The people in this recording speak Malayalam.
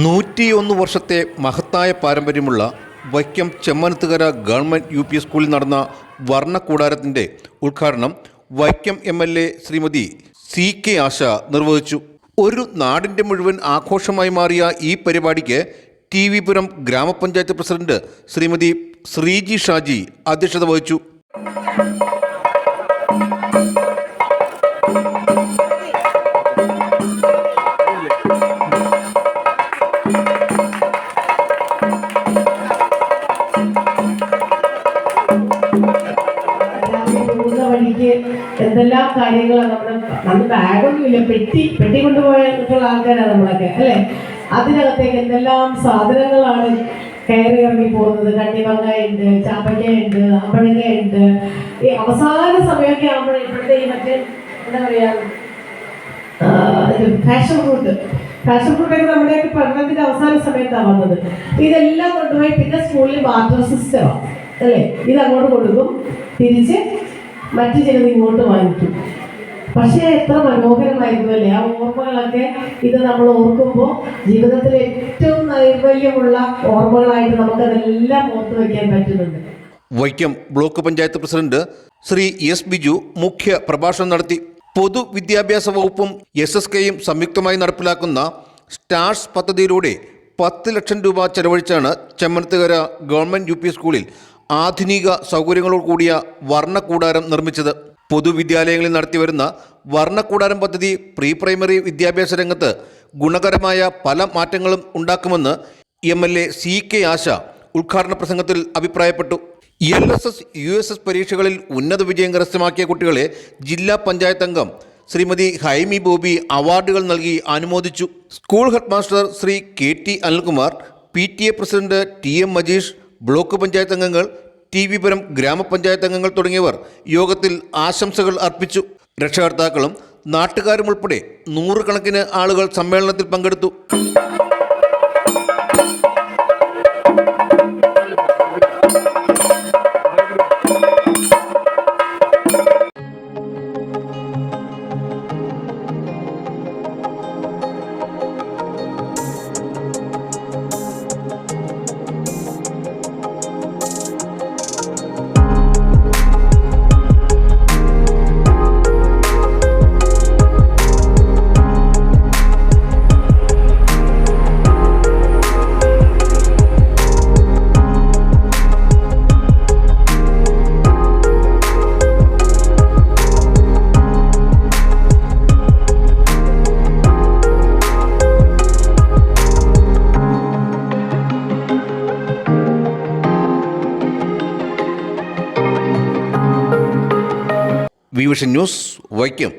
101 വർഷത്തെ മഹത്തായ പാരമ്പര്യമുള്ള Vaikom Chemmanathukara government U P സ്കൂളിൽ നടന്ന വർണ്ണക്കൂടാരത്തിൻ്റെ ഉദ്ഘാടനം വൈക്കം MLA ശ്രീമതി CK ആശ നിർവഹിച്ചു. ഒരു നാടിൻ്റെ മുഴുവൻ ആഘോഷമായി മാറിയ ഈ പരിപാടിക്ക് TV പുരം ഗ്രാമപഞ്ചായത്ത് പ്രസിഡന്റ് ശ്രീമതി ശ്രീജി ഷാജി അധ്യക്ഷത വഹിച്ചു. എന്തെല്ലാം കാര്യങ്ങളാണ് നമ്മുടെ ബാഗൊന്നുമില്ല, പെട്ടി കൊണ്ടുപോയിട്ടുള്ള ആൾക്കാരാണ് നമ്മളൊക്കെ അല്ലേ. അതിനകത്തേക്ക് എന്തെല്ലാം സാധനങ്ങളാണ് കയറി ഇറങ്ങി പോകുന്നത്. കണ്ണിമങ്ങയുണ്ട്, ചാമ്പക്കയുണ്ട്, അമ്പഴങ്ങയുണ്ട്. ഈ അവസാന സമയമൊക്കെ ആകുമ്പോൾ ഇപ്പോഴത്തെ ഈ മറ്റേ എന്താ പറയാ ഫാഷൻ ഫ്രൂട്ടൊക്കെ നമ്മുടെയൊക്കെ പഠനത്തിന്റെ അവസാന സമയത്താണ് വന്നത്. ഇതെല്ലാം കൊണ്ടുപോയി പിന്നെ സ്കൂളിൽ വാട്ടർ സിസ്റ്റമാണ് അല്ലേ. ഇത് അങ്ങോട്ട് കൊടുക്കും, തിരിച്ച് മറ്റു ചിലത് ഇങ്ങോട്ട് വാങ്ങിക്കും. പക്ഷേ എത്ര മനോഹരമായിരുന്നു അല്ലേ ആ ഓർമ്മകളൊക്കെ. ഇത് നമ്മൾ ഓർക്കുമ്പോൾ ജീവിതത്തിലെ ഏറ്റവും നൈർമല്യമുള്ള ഓർമ്മകളായിട്ട് നമുക്കതെല്ലാം ഓർത്തു വയ്ക്കാൻ പറ്റുന്നുണ്ട്. Vaikom block panchayat president Shri S Biju മുഖ്യ പ്രഭാഷണം നടത്തി. പൊതുവിദ്യാഭ്യാസ വകുപ്പും SSKയും സംയുക്തമായി നടപ്പിലാക്കുന്ന സ്റ്റാർസ് പദ്ധതിയിലൂടെ 10 ലക്ഷം രൂപ ചെലവഴിച്ചാണ് ചെമ്മനത്തുകര ഗവൺമെൻറ് UP സ്കൂളിൽ ആധുനിക സൗകര്യങ്ങളോട് കൂടിയ വർണ്ണക്കൂടാരം നിർമ്മിച്ചത്. പൊതുവിദ്യാലയങ്ങളിൽ നടത്തിവരുന്ന വർണ്ണക്കൂടാരം പദ്ധതി പ്രീ പ്രൈമറി വിദ്യാഭ്യാസ രംഗത്ത് ഗുണകരമായ പല മാറ്റങ്ങളും ഉണ്ടാക്കുമെന്ന് MLA CK ആശ ഉദ്ഘാടന പ്രസംഗത്തിൽ അഭിപ്രായപ്പെട്ടു. LSS USS പരീക്ഷകളിൽ ഉന്നത വിജയം കരസ്ഥമാക്കിയ കുട്ടികളെ ജില്ലാ പഞ്ചായത്ത് അംഗം ശ്രീമതി ഹൈമി ബോബി അവാർഡുകൾ നൽകി അനുമോദിച്ചു. School headmaster Shri KT Anilkumar, PTA president TM Majeesh, block panchayat അംഗങ്ങൾ, TV പുരം ഗ്രാമപഞ്ചായത്ത് അംഗങ്ങൾ തുടങ്ങിയവർ യോഗത്തിൽ ആശംസകൾ അർപ്പിച്ചു. രക്ഷകർത്താക്കളും നാട്ടുകാരും ഉൾപ്പെടെ 100 കണക്കിന് ആളുകൾ സമ്മേളനത്തിൽ പങ്കെടുത്തു. Vision news Vaikom.